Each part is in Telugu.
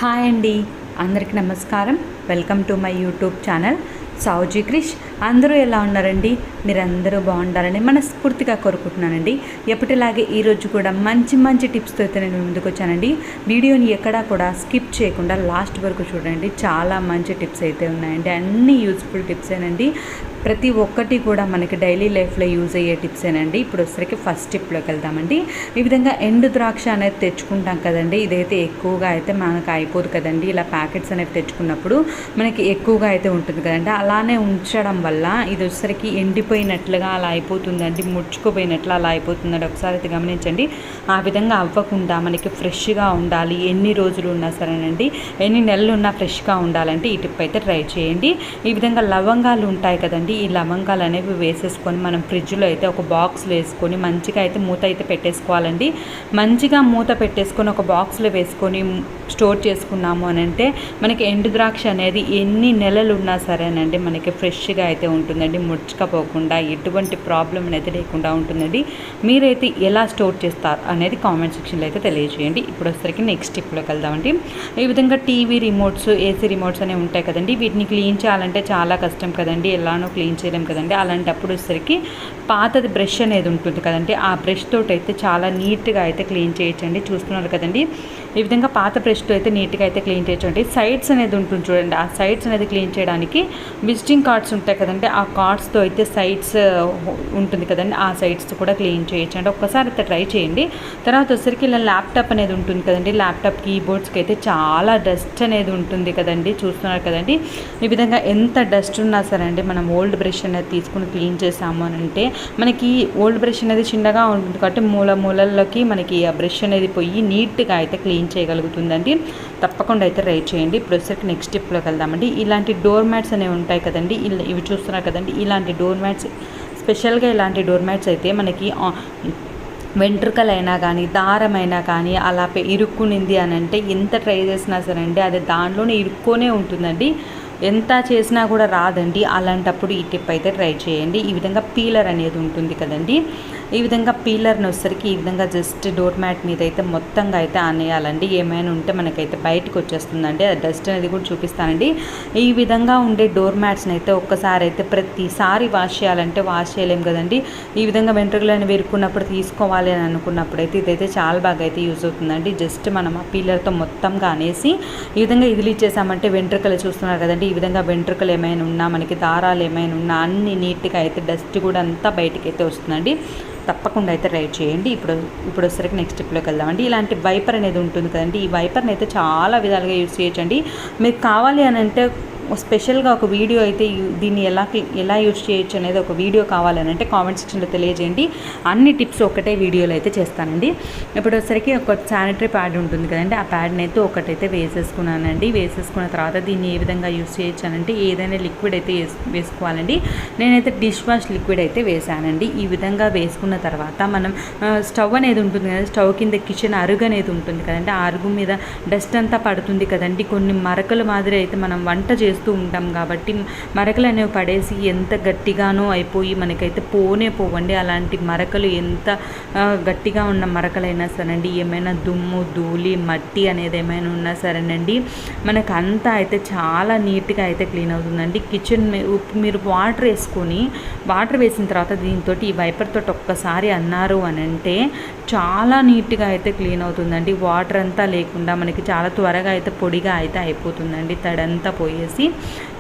హాయ్ అండి, అందరికీ నమస్కారం. Welcome to my YouTube channel Sowji Krish. అందరూ ఎలా ఉన్నారండి? మీరందరూ బాగుండాలని మనస్ఫూర్తిగా కోరుకుంటున్నానండి. ఎప్పటిలాగే ఈరోజు కూడా మంచి టిప్స్తో అయితే నేను ముందుకు వచ్చానండి. వీడియోని ఎక్కడా కూడా స్కిప్ చేయకుండా లాస్ట్ వరకు చూడండి. చాలా మంచి టిప్స్ అయితే ఉన్నాయండి. అన్నీ యూజ్ఫుల్ టిప్సేనండి. ప్రతి ఒక్కటి కూడా మనకి డైలీ లైఫ్లో యూజ్ అయ్యే టిప్సేనండి. ఇప్పుడు వచ్చరికి ఫస్ట్ టిప్లోకి వెళ్దామండి. ఈ విధంగా ఎండు ద్రాక్ష అనేది తెచ్చుకుంటాం కదండి. ఇదైతే ఎక్కువగా అయితే మనకు అయిపోదు కదండి. ఇలా ప్యాకెట్స్ అనేవి తెచ్చుకున్నప్పుడు మనకి ఎక్కువగా అయితే ఉంటుంది కదండి. అలానే ఉంచడం వల్ల ఇది వచ్చరికి ఎండిపోయినట్లుగా అలా అయిపోతుందండి. ముడుచుకుపోయినట్లు అలా అయిపోతుందండి. ఒకసారి అయితే గమనించండి. ఆ విధంగా అవ్వకుండా మనకి ఫ్రెష్గా ఉండాలి. ఎన్ని రోజులు ఉన్నా సరేనండి, ఎన్ని నెలలు ఉన్నా ఫ్రెష్గా ఉండాలంటే ఈ టిప్ అయితే ట్రై చేయండి. ఈ విధంగా లవంగాలు ఉంటాయి కదండి. ఈ లవంగాలు అనేవి వేసేసుకొని మనం ఫ్రిడ్జ్లో అయితే ఒక బాక్స్లో వేసుకొని మంచిగా అయితే మూత అయితే పెట్టేసుకోవాలండి. మంచిగా మూత పెట్టేసుకొని ఒక బాక్స్లో వేసుకొని స్టోర్ చేసుకున్నాము అని అంటే మనకి ఎండు ద్రాక్ష అనేది ఎన్ని నెలలు ఉన్నా సరేనండి మనకి ఫ్రెష్గా అయితే ఉంటుందండి. ముడుచుకపోకుండా ఎటువంటి ప్రాబ్లం అనేది లేకుండా ఉంటుందండి. మీరైతే ఎలా స్టోర్ చేస్తారు అనేది కామెంట్ సెక్షన్లో అయితే తెలియజేయండి. ఇప్పుడు వచ్చరికి నెక్స్ట్ టిప్లోకి వెళ్దామండి. ఈ విధంగా టీవీ రిమోట్స్, ఏసీ రిమోట్స్ అనేవి ఉంటాయి కదండి. వీటిని క్లీన్ చేయాలంటే చాలా కష్టం కదండి. ఎలానో క్లీన్ చేయలేం కదండి. అలాంటప్పుడు వచ్చరికి పాతది బ్రష్ అనేది ఉంటుంది కదండి. ఆ బ్రష్ తోటి అయితే చాలా నీట్గా అయితే క్లీన్ చేయొచ్చండి. చూస్తున్నారు కదండి. ఈ విధంగా పాత బ్రష్తో అయితే నీట్గా అయితే క్లీన్ చేయొచ్చండి. సైడ్స్ అనేది ఉంటుంది చూడండి. ఆ సైడ్స్ అనేది క్లీన్ చేయడానికి విజిటింగ్ కార్డ్స్ ఉంటాయి కదండి. ఆ కార్డ్స్తో అయితే సైడ్స్ ఉంటుంది కదండి. ఆ సైడ్స్ కూడా క్లీన్ చేయొచ్చు అండి. ఒక్కసారి అయితే ట్రై చేయండి. తర్వాత వచ్చరికి ఇలా ల్యాప్టాప్ అనేది ఉంటుంది కదండి. ల్యాప్టాప్ కీబోర్డ్స్కి అయితే చాలా డస్ట్ అనేది ఉంటుంది కదండి. చూస్తున్నారు కదండి. ఈ విధంగా ఎంత డస్ట్ ఉన్నా సరే అండి మనం ఓల్డ్ బ్రష్ అనేది తీసుకుని క్లీన్ చేసాము అని అంటే మనకి ఓల్డ్ బ్రష్ అనేది చిన్నగా ఉంటుంది కాబట్టి మూలల్లోకి మనకి ఆ బ్రష్ అనేది పోయి నీట్గా అయితే క్లీన్ చేయగలుగుతుందండి. తప్పకుండా అయితే ట్రై చేయండి. ఇప్పుడు వచ్చేసరికి నెక్స్ట్ స్టెప్లోకి వెళ్దామండి. ఇలాంటి డోర్ మ్యాట్స్ అనేవి ఉంటాయి కదండి. ఇవి చూస్తున్నారు కదండి. ఇలాంటి డోర్ మ్యాట్స్, స్పెషల్గా ఇలాంటి డోర్ మ్యాట్స్ అయితే మనకి వెంట్రుకలైనా కానీ దారమైనా కానీ అలా ఇరుక్కునింది అని అంటే ఎంత ట్రై చేసినా సరే అండి అది దానిలోనే ఇరుక్కొనే ఉంటుందండి. ఎంత చేసినా కూడా రాదండి. అలాంటప్పుడు ఈ టిప్ అయితే ట్రై చేయండి. ఈ విధంగా పీలర్ అనేది ఉంటుంది కదండి. ఈ విధంగా పీలర్ని వచ్చేసరికి ఈ విధంగా జస్ట్ డోర్ మ్యాట్ మీద అయితే మొత్తంగా అయితే ఆనేయాలండి. ఏమైనా ఉంటే మనకైతే బయటకు వచ్చేస్తుందండి. ఆ డస్ట్ అనేది కూడా చూపిస్తానండి. ఈ విధంగా ఉండే డోర్ మ్యాట్స్ని అయితే ఒక్కసారి అయితే ప్రతిసారి వాష్ చేయాలంటే వాష్ చేయలేం కదండి. ఈ విధంగా వెంట్రుకలను విరుక్కున్నప్పుడు తీసుకోవాలి అని అనుకున్నప్పుడు అయితే ఇదైతే చాలా బాగా అయితే యూజ్ అవుతుందండి. జస్ట్ మనం ఆ పీలర్తో మొత్తంగా అనేసి ఈ విధంగా ఇదిలిచ్చేసామంటే వెంట్రుకలు చూస్తున్నారు కదండి. ఈ విధంగా వెంట్రుకలు ఏమైనా ఉన్నా మనకి దారాలు ఏమైనా ఉన్నా అన్ని నీట్గా అయితే డస్ట్ కూడా అంతా బయటికి అయితే వస్తుందండి. తప్పకుండా అయితే ట్రై చేయండి. ఇప్పుడు వచ్చేసరికి నెక్స్ట్ స్టెప్లోకి వెళ్దామండి. ఇలాంటి వైపర్ అనేది ఉంటుంది కదండి. ఈ వైపర్ని అయితే చాలా విధాలుగా యూజ్ చేయొచ్చండి. మీకు కావాలి అని అంటే స్పెషల్గా ఒక వీడియో అయితే దీన్ని ఎలా యూజ్ చేయొచ్చు అనేది ఒక వీడియో కావాలని అంటే కామెంట్ సెక్షన్లో తెలియజేయండి. అన్ని టిప్స్ ఒకటే వీడియోలో అయితే చేస్తానండి. ఇప్పుడు వచ్చరికి ఒక శానిటరీ ప్యాడ్ ఉంటుంది కదండి. ఆ ప్యాడ్ని అయితే ఒకటైతే వేసేసుకున్నానండి. వేసేసుకున్న తర్వాత దీన్ని ఏ విధంగా యూజ్ చేయొచ్చు అని అంటే ఏదైనా లిక్విడ్ అయితే వేసుకోవాలండి. నేనైతే డిష్ వాష్ లిక్విడ్ అయితే వేసానండి. ఈ విధంగా వేసుకున్న తర్వాత మనం స్టవ్ అనేది ఉంటుంది కదా, స్టవ్ కింద కిచెన్ అరుగు అనేది ఉంటుంది కదండి. ఆ అరుగు మీద డస్ట్ అంతా పడుతుంది కదండి. కొన్ని మరకలు మాదిరి అయితే మనం వంట చేస్తూ ఉంటాం కాబట్టి మరకలు అనేవి పడేసి ఎంత గట్టిగానో అయిపోయి మనకైతే పోవండి. అలాంటి మరకలు ఎంత గట్టిగా ఉన్న మరకలైనా సరేనండి, ఏమైనా దుమ్ము ధూళి మట్టి అనేది ఏమైనా ఉన్నా సరేనండి మనకు అంతా అయితే చాలా నీట్గా అయితే క్లీన్ అవుతుందండి. కిచెన్ మీరు వాటర్ వేసిన తర్వాత దీంతో ఈ వైపర్ తోటి ఒక్కసారి అన్నారు అని అంటే చాలా నీట్గా అయితే క్లీన్ అవుతుందండి. వాటర్ అంతా లేకుండా మనకి చాలా త్వరగా అయితే పొడిగా అయితే అయిపోతుందండి. తడంతా పోయేసి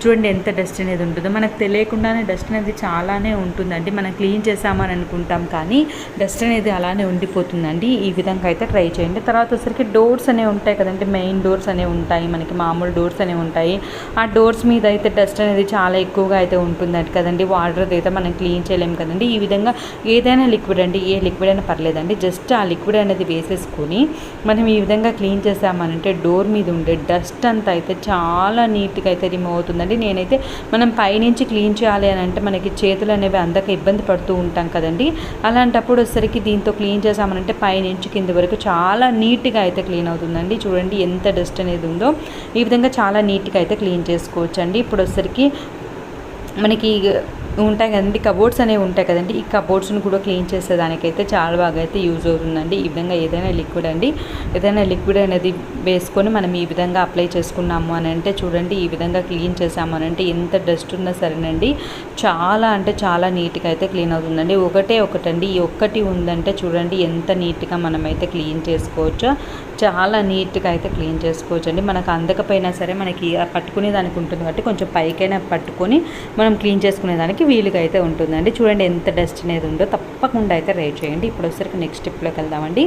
చూడండి ఎంత డస్ట్ అనేది ఉంటుందో. మనకు తెలియకుండానే డస్ట్ అనేది చాలానే ఉంటుందండి. మనం క్లీన్ చేసామని అనుకుంటాం కానీ డస్ట్ అనేది అలానే ఉండిపోతుందండి. ఈ విధంగా అయితే ట్రై చేయండి. తర్వాత వచ్చరికి డోర్స్ అనేవి ఉంటాయి కదండి. మెయిన్ డోర్స్ అనేవి ఉంటాయి, మనకి మామూలు డోర్స్ అనేవి ఉంటాయి. ఆ డోర్స్ మీద అయితే డస్ట్ అనేది చాలా ఎక్కువగా అయితే ఉంటుందండి కదండి. వాటర్ అయితే మనం క్లీన్ చేయలేం కదండి. ఈ విధంగా ఏదైనా లిక్విడ్ అండి, ఏ లిక్విడ్ అయినా పర్లేదండి, జస్ట్ ఆ లిక్విడ్ అనేది వేసేసుకొని మనం ఈ విధంగా క్లీన్ చేసామనంటే డోర్ మీద ఉండే డస్ట్ అంతా అయితే చాలా నీట్గా అయితే రిమూవ్ అవుతుందండి. నేనైతే మనం పైనుంచి క్లీన్ చేయాలి అని అంటే మనకి చేతులు అనేవి అందక ఇబ్బంది పడుతూ ఉంటాం కదండి. అలాంటప్పుడు వచ్చరికి దీంతో క్లీన్ చేసామనంటే పైనుంచి కింద వరకు చాలా నీట్గా అయితే క్లీన్ అవుతుందండి. చూడండి ఎంత డస్ట్ అనేది ఉందో. ఈ విధంగా చాలా నీట్గా అయితే క్లీన్ చేసుకోవచ్చు అండి. ఇప్పుడు వచ్చరికి మనకి ఉంటాయి కదండి, కబోర్డ్స్ అనేవి ఉంటాయి కదండి, ఈ కబోర్డ్స్ని కూడా క్లీన్ చేసేదానికైతే చాలా బాగా అయితే యూజ్ అవుతుందండి. ఈ విధంగా ఏదైనా లిక్విడ్ అనేది వేసుకొని మనం ఈ విధంగా అప్లై చేసుకున్నాము అని అంటే చూడండి, ఈ విధంగా క్లీన్ చేసాము అని అంటే ఎంత డస్ట్ ఉన్నా సరేనండి చాలా అంటే చాలా నీట్గా అయితే క్లీన్ అవుతుందండి. ఒకటండి, ఈ ఒక్కటి ఉందంటే చూడండి ఎంత నీట్గా మనమైతే క్లీన్ చేసుకోవచ్చో, చాలా నీట్గా అయితే క్లీన్ చేసుకోవచ్చు అండి. మనకు అందకపోయినా సరే మనకి పట్టుకునే దానికి ఉంటుంది కాబట్టి కొంచెం పైకైనా పట్టుకొని మనం క్లీన్ చేసుకునేదానికి వీలుగా అయితే ఉంటుందండి. చూడండి ఎంత డస్ట్ అనేది ఉందో, తప్పకుండా అయితే ట్రై చేయండి. ఇప్పుడు వచ్చేసరికి నెక్స్ట్ స్టెప్లోకి వెళ్దామండి.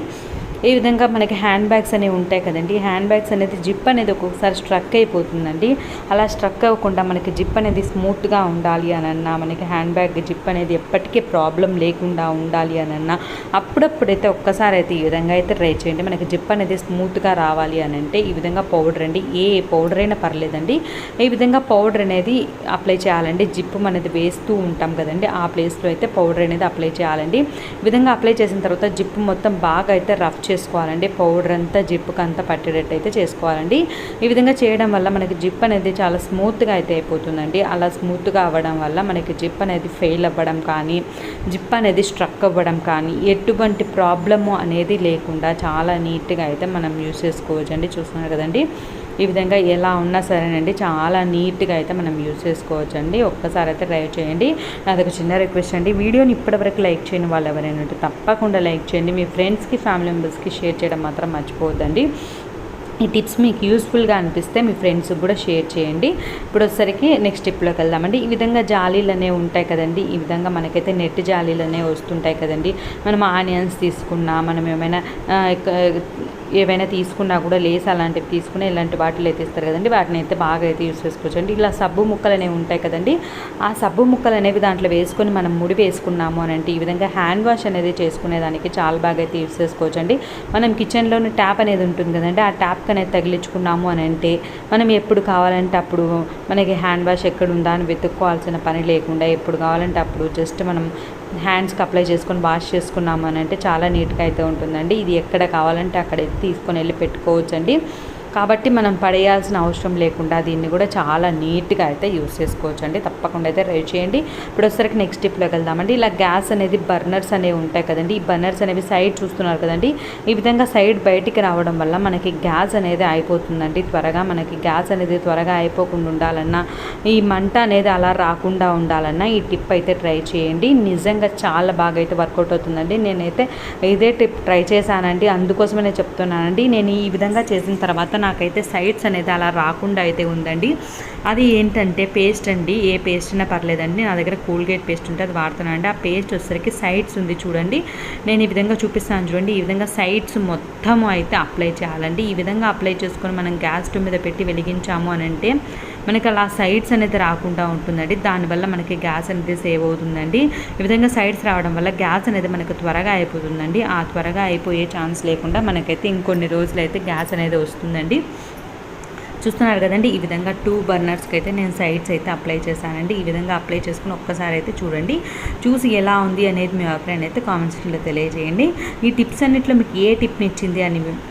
ఈ విధంగా మనకి హ్యాండ్ బ్యాగ్స్ అనేవి ఉంటాయి కదండి, హ్యాండ్ బ్యాగ్స్ అనేది జిప్ అనేది ఒక్కొక్కసారి స్ట్రక్ అయిపోతుందండి. అలా స్ట్రక్ అవ్వకుండా మనకి జిప్ అనేది స్మూత్గా ఉండాలి అని అన్నా, మనకి హ్యాండ్ బ్యాగ్ జిప్ అనేది ఎప్పటికీ ప్రాబ్లం లేకుండా ఉండాలి అని అన్నా అప్పుడప్పుడైతే ఒక్కసారి అయితే ఈ విధంగా అయితే ట్రై చేయండి. మనకి జిప్ అనేది స్మూత్గా రావాలి అని అంటే ఈ విధంగా పౌడర్ అండి, ఏ పౌడర్ అయినా పర్లేదండి, ఈ విధంగా పౌడర్ అనేది అప్లై చేయాలండి. జిప్ అనేది వేస్తూ ఉంటాం కదండి, ఆ ప్లేస్లో అయితే పౌడర్ అనేది అప్లై చేయాలండి. ఈ విధంగా అప్లై చేసిన తర్వాత జిప్ మొత్తం బాగా అయితే రఫ్ చేసుకోవాలండి. పౌడర్ అంతా జిప్కి అంతా పట్టేటట్టు అయితే చేసుకోవాలండి. ఈ విధంగా చేయడం వల్ల మనకి జిప్ అనేది చాలా స్మూత్గా అయితే అయిపోతుందండి. అలా స్మూత్గా అవ్వడం వల్ల మనకి జిప్ అనేది ఫెయిల్ అవ్వడం కానీ, జిప్ అనేది స్ట్రక్ అవ్వడం కానీ ఎటువంటి ప్రాబ్లము అనేది లేకుండా చాలా నీట్గా అయితే మనం యూస్ చేసుకోవచ్చు అండి. చూస్తున్నారు కదండి, ఈ విధంగా ఎలా ఉన్నా సరేనండి చాలా నీట్గా అయితే మనం యూజ్ చేసుకోవచ్చు అండి. ఒక్కసారి అయితే ట్రై చేయండి. నాదొక చిన్న రిక్వెస్ట్ అండి, వీడియోని ఇప్పటివరకు లైక్ చేయని వాళ్ళు ఎవరైనా ఉంటే తప్పకుండా లైక్ చేయండి. మీ ఫ్రెండ్స్కి, ఫ్యామిలీ మెంబర్స్కి షేర్ చేయడం మాత్రం మర్చిపోవద్దండి. ఈ టిప్స్ మీకు యూస్ఫుల్గా అనిపిస్తే మీ ఫ్రెండ్స్కి కూడా షేర్ చేయండి. ఇప్పుడు వచ్చేసరికి నెక్స్ట్ స్టెప్లోకి వెళ్దామండి. ఈ విధంగా జాలీలు అనేవి ఉంటాయి కదండి, ఈ విధంగా మనకైతే నెట్ జాలీలు అనేవి వస్తుంటాయి కదండి. మనం ఆనియన్స్ తీసుకున్నా, మనం ఏవైనా తీసుకున్నా కూడా లేస్ అలాంటివి తీసుకుని ఇలాంటి వాటిలో అయితే ఇస్తారు కదండి, వాటిని అయితే బాగా అయితే యూస్ చేసుకోవచ్చు అండి. ఇలా సబ్బు ముక్కలు అనేవి ఉంటాయి కదండి, ఆ సబ్బు ముక్కలు అనేవి దాంట్లో వేసుకొని మనం ముడి వేసుకున్నాము అని అంటే ఈ విధంగా హ్యాండ్ వాష్ అనేది చేసుకునేదానికి చాలా బాగా అయితే యూస్ చేసుకోవచ్చు అండి. మనం కిచెన్లోని ట్యాప్ అనేది ఉంటుంది కదండి, ఆ ట్యాప్ అనేది తగిలించుకున్నాము అని అంటే మనం ఎప్పుడు కావాలంటే అప్పుడు మనకి హ్యాండ్ వాష్ ఎక్కడ ఉందా అని వెతుక్కోవాల్సిన పని లేకుండా ఎప్పుడు కావాలంటే అప్పుడు జస్ట్ మనం హ్యాండ్స్కి అప్లై చేసుకొని వాష్ చేసుకున్నాము అని అంటే చాలా నీట్గా అయితే ఉంటుందండి. ఇది ఎక్కడ కావాలంటే అక్కడ తీసుకొని వెళ్ళి పెట్టుకోవచ్చండి. కాబట్టి మనం పడేయాల్సిన అవసరం లేకుండా దీన్ని కూడా చాలా నీట్గా అయితే యూస్ చేసుకోవచ్చు అండి. తప్పకుండా అయితే ట్రై చేయండి. ఇప్పుడు వచ్చేసరికి నెక్స్ట్ టిప్లోకి వెళ్దామండి. ఇలా గ్యాస్ అనేది బర్నర్స్ అనేవి ఉంటాయి కదండి, ఈ బర్నర్స్ అనేవి సైడ్ చూస్తున్నారు కదండి, ఈ విధంగా సైడ్ బయటికి రావడం వల్ల మనకి గ్యాస్ అనేది అయిపోతుందండి త్వరగా. మనకి గ్యాస్ అనేది త్వరగా అయిపోకుండా ఉండాలన్నా, ఈ మంట అనేది అలా రాకుండా ఉండాలన్నా ఈ టిప్ అయితే ట్రై చేయండి. నిజంగా చాలా బాగా అయితే వర్కౌట్ అవుతుందండి. నేనైతే ఇదే టిప్ ట్రై చేశానండి, అందుకోసమే నేను చెప్తున్నానండి. నేను ఈ విధంగా చేసిన తర్వాత నాకైతే సైడ్స్ అనేది అలా రాకుండా అయితే ఉందండి. అది ఏంటంటే పేస్ట్ అండి, ఏ పేస్ట్ అయినా పర్లేదండి, నా దగ్గర కోల్గేట్ పేస్ట్ ఉంటే అది వాడుతున్నానండి. ఆ పేస్ట్ వచ్చేసరికి సైడ్స్ ఉంది చూడండి, నేను ఈ విధంగా చూపిస్తాను చూడండి. ఈ విధంగా సైడ్స్ మొత్తం అయితే అప్లై చేయాలండి. ఈ విధంగా అప్లై చేసుకొని మనం గ్యాస్ స్టవ్ మీద పెట్టి వెలిగించాము అని అంటే మనకి అలా సైడ్స్ అనేది రాకుండా ఉంటుందండి. దానివల్ల మనకి గ్యాస్ అనేది సేవ్ అవుతుందండి. ఈ విధంగా సైడ్స్ రావడం వల్ల గ్యాస్ అనేది మనకు త్వరగా అయిపోతుందండి. ఆ త్వరగా అయిపోయే ఛాన్స్ లేకుండా మనకైతే ఇంకొన్ని రోజులు అయితే గ్యాస్ అనేది వస్తుందండి. చూస్తున్నారు కదండి, ఈ విధంగా 2 బర్నర్స్కి అయితే నేను సైడ్స్ అయితే అప్లై చేశానండి. ఈ విధంగా అప్లై చేసుకుని ఒక్కసారి అయితే చూడండి, చూసి ఎలా ఉంది అనేది మీ అభిప్రాయం అయితే కామెంట్స్లో తెలియజేయండి. ఈ టిప్స్ అన్నింటిలో మీకు ఏ టిప్ని ఇచ్చింది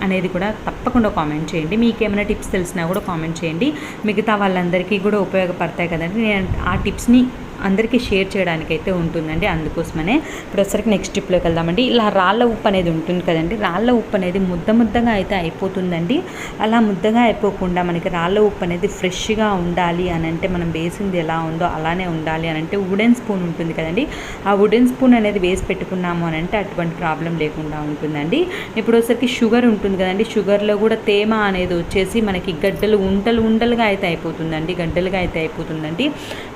అనేది కూడా తప్పకుండా కామెంట్ చేయండి. మీకు ఏమైనా టిప్స్ తెలిసినా కూడా కామెంట్ చేయండి, మిగతా వాళ్ళందరికీ కూడా ఉపయోగపడతాయి కదండి. నేను ఆ టిప్స్ని అందరికీ షేర్ చేయడానికి అయితే ఉంటుందండి, అందుకోసమనే. ఇప్పుడు వచ్చరికి నెక్స్ట్ టిప్లోకి వెళ్దామండి. ఇలా రాళ్ళ ఉప్పు అనేది ఉంటుంది కదండి, రాళ్ళ ఉప్పు అనేది ముద్దగా అయితే అయిపోతుందండి. అలా ముద్దగా అయిపోకుండా మనకి రాళ్ళ ఉప్పు అనేది ఫ్రెష్గా ఉండాలి అని అంటే, మనం వేసింది ఎలా ఉందో అలానే ఉండాలి అని అంటే వుడెన్ స్పూన్ ఉంటుంది కదండి, ఆ వుడెన్ స్పూన్ అనేది వేసి పెట్టుకున్నాము అని అంటే అటువంటి ప్రాబ్లం లేకుండా ఉంటుందండి. ఇప్పుడు వచ్చరికి షుగర్ ఉంటుంది కదండి, షుగర్లో కూడా తేమ అనేది వచ్చేసి మనకి ఉండలుగా అయితే అయిపోతుందండి, గడ్డలుగా అయితే అయిపోతుందండి.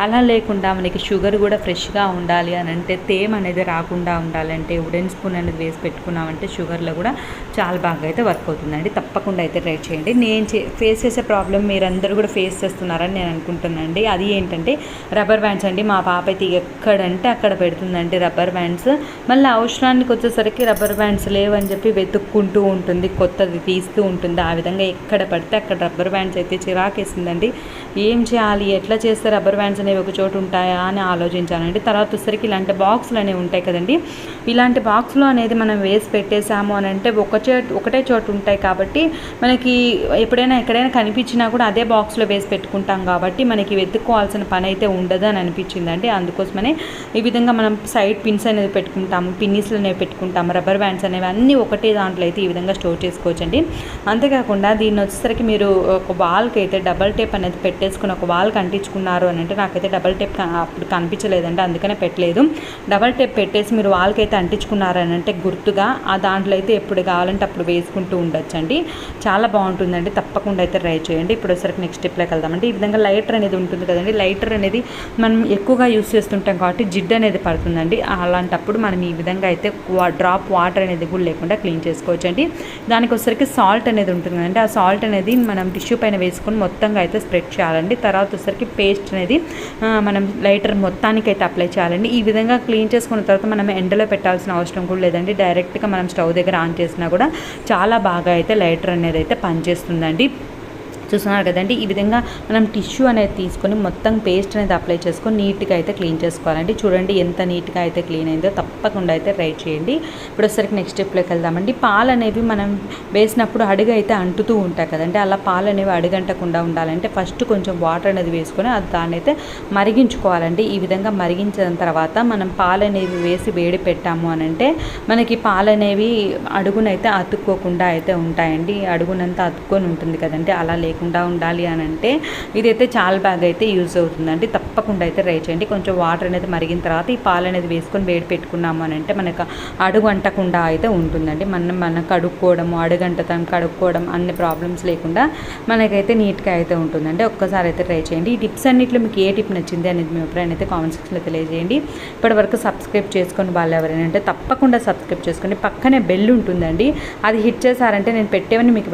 అలా లేకుండా మనకి షుగర్ కూడా ఫ్రెష్గా ఉండాలి అని అంటే, తేమ అనేది రాకుండా ఉండాలంటే వుడెన్ స్పూన్ అనేది వేసి పెట్టుకున్నామంటే షుగర్లో కూడా చాలా బాగా అయితే వర్క్ అవుతుందండి. తప్పకుండా అయితే ట్రై చేయండి. నేను ఫేస్ చేసే ప్రాబ్లం మీరందరూ కూడా ఫేస్ చేస్తున్నారని నేను అనుకుంటున్నానండి. అది ఏంటంటే రబ్బర్ బ్యాండ్స్ అండి. మా పాప అయితే ఎక్కడంటే అక్కడ పెడుతుందండి రబ్బర్ బ్యాండ్స్. మళ్ళీ అవసరానికి వచ్చేసరికి రబ్బర్ బ్యాండ్స్ లేవని చెప్పి వెతుక్కుంటూ ఉంటుంది, కొత్తది తీస్తూ ఉంటుంది. ఆ విధంగా ఎక్కడ పడితే అక్కడ రబ్బర్ బ్యాండ్స్ అయితే చిరాకేసిందండి. ఏం చేయాలి, ఎట్లా చేస్తే రబ్బర్ బ్యాండ్స్ అనేవి ఒక చోటు ఉంటాయా చేయాలా అని ఆలోచించానండి. తర్వాత వచ్చేసరికి ఇలాంటి బాక్సులు అనేవి ఉంటాయి కదండి, ఇలాంటి బాక్స్లో అనేది మనం వేసి పెట్టేసాము అని అంటే ఒకటే చోటు ఉంటాయి కాబట్టి మనకి ఎప్పుడైనా ఎక్కడైనా కనిపించినా కూడా అదే బాక్స్లో వేసి పెట్టుకుంటాం కాబట్టి మనకి వెతుక్కోవాల్సిన పని అయితే ఉండదు అని అనిపించిందండి. అందుకోసమనే ఈ విధంగా మనం సైడ్ పిన్స్ అనేది పెట్టుకుంటాము, పిన్నీస్లు అనేవి పెట్టుకుంటాము, రబ్బర్ బ్యాండ్స్ అనేవి అన్నీ ఒకటే దాంట్లో అయితే ఈ విధంగా స్టోర్ చేసుకోవచ్చండి. అంతేకాకుండా దీన్ని వచ్చేసరికి మీరు ఒక వాల్కి అయితే డబల్ టేప్ అనేది పెట్టేసుకుని ఒక వాల్కి అంటించుకున్నారు అని అంటే, నాకైతే డబల్ టేప్ అప్పుడు కనిపించలేదండి, అందుకనే పెట్టలేదు. డబల్ టేప్ పెట్టేసి మీరు వాల్కి అయితే అంటించుకున్నారు అని అంటే గుర్తుగా ఆ దాంట్లో అయితే ఎప్పుడు కావాలంటే అప్పుడు వేసుకుంటూ ఉండొచ్చండి. చాలా బాగుంటుందండి, తప్పకుండా అయితే ట్రై చేయండి. ఇప్పుడు వచ్చేసరికి నెక్స్ట్ స్టెప్లోకి వెళ్దామండి. ఈ విధంగా లైటర్ అనేది ఉంటుంది కదండి, లైటర్ అనేది మనం ఎక్కువగా యూస్ చేస్తుంటాం కాబట్టి జిడ్డు అనేది పడుతుందండి. అలాంటప్పుడు మనం ఈ విధంగా అయితే డ్రాప్ వాటర్ అనేది కూడా లేకుండా క్లీన్ చేసుకోవచ్చండి. దానికి వచ్చేసరికి సాల్ట్ అనేది ఉంటుంది కదండి, ఆ సాల్ట్ అనేది మనం టిష్యూ పైన వేసుకొని మొత్తంగా అయితే స్ప్రెడ్ చేయాలండి. తర్వాత వచ్చేసరికి పేస్ట్ అనేది మనం లైటర్ మొత్తానికి అయితే అప్లై చేయాలండి. ఈ విధంగా క్లీన్ చేసుకున్న తర్వాత మనం ఎండలో పెట్టాల్సిన అవసరం కూడా లేదండి, డైరెక్ట్గా మనం స్టవ్ దగ్గర ఆన్ చేసినా కూడా చాలా బాగా అయితే లైటర్ అనేది అయితే పనిచేస్తుందండి. చూస్తున్నారు కదండి, ఈ విధంగా మనం టిష్యూ అనేది తీసుకొని మొత్తం పేస్ట్ అనేది అప్లై చేసుకొని నీట్గా అయితే క్లీన్ చేసుకోవాలండి. చూడండి ఎంత నీట్గా అయితే క్లీన్ అయిందో, తప్పకుండా అయితే ట్రై చేయండి. ఇప్పుడు వచ్చేసరికి నెక్స్ట్ స్టెప్లోకి వెళ్దామండి. పాలు అనేవి మనం వేసినప్పుడు అడుగు అయితే అంటుతూ ఉంటాయి కదండి, అలా పాలు అనేవి అడుగంటకుండా ఉండాలంటే ఫస్ట్ కొంచెం వాటర్ అనేది వేసుకొని దాన్ని అయితే మరిగించుకోవాలండి. ఈ విధంగా మరిగించిన తర్వాత మనం పాలు అనేవి వేసి వేడి పెట్టాము అని అంటే మనకి పాలు అనేవి అడుగునైతే అతుక్కోకుండా అయితే ఉంటాయండి. అడుగునంతా అతుక్కొని ఉంటుంది కదండి, అలా లేకుండా ఉండాలి అని అంటే ఇదైతే చాలా బాగా అయితే యూజ్ అవుతుందండి. తప్పకుండా అయితే ట్రై చేయండి. కొంచెం వాటర్ అనేది మరిగిన తర్వాత ఈ పాలు అనేది వేసుకొని వేడి పెట్టుకున్నాము అని అంటే మనకు అడుగు అంటకుండా అయితే ఉంటుందండి. మనం కడుక్కోవడము, అడుగంటతం కడుక్కోవడం అన్ని ప్రాబ్లమ్స్ లేకుండా మనకైతే నీట్గా అయితే ఉంటుందండి. ఒక్కసారి అయితే ట్రై చేయండి. ఈ టిప్స్ అన్నింటిలో మీకు ఏ టిప్ నచ్చింది అనేది మీ అభిప్రాయం అయితే కామెంట్ సెక్షన్లో తెలియజేయండి. ఇప్పటివరకు సబ్స్క్రైబ్ చేసుకొని వాళ్ళు ఎవరైనా అంటే తప్పకుండా సబ్స్క్రైబ్ చేసుకోండి. పక్కనే బెల్ ఉంటుందండి, అది హిట్ చేశారంటే నేను పెట్టేవని మీకు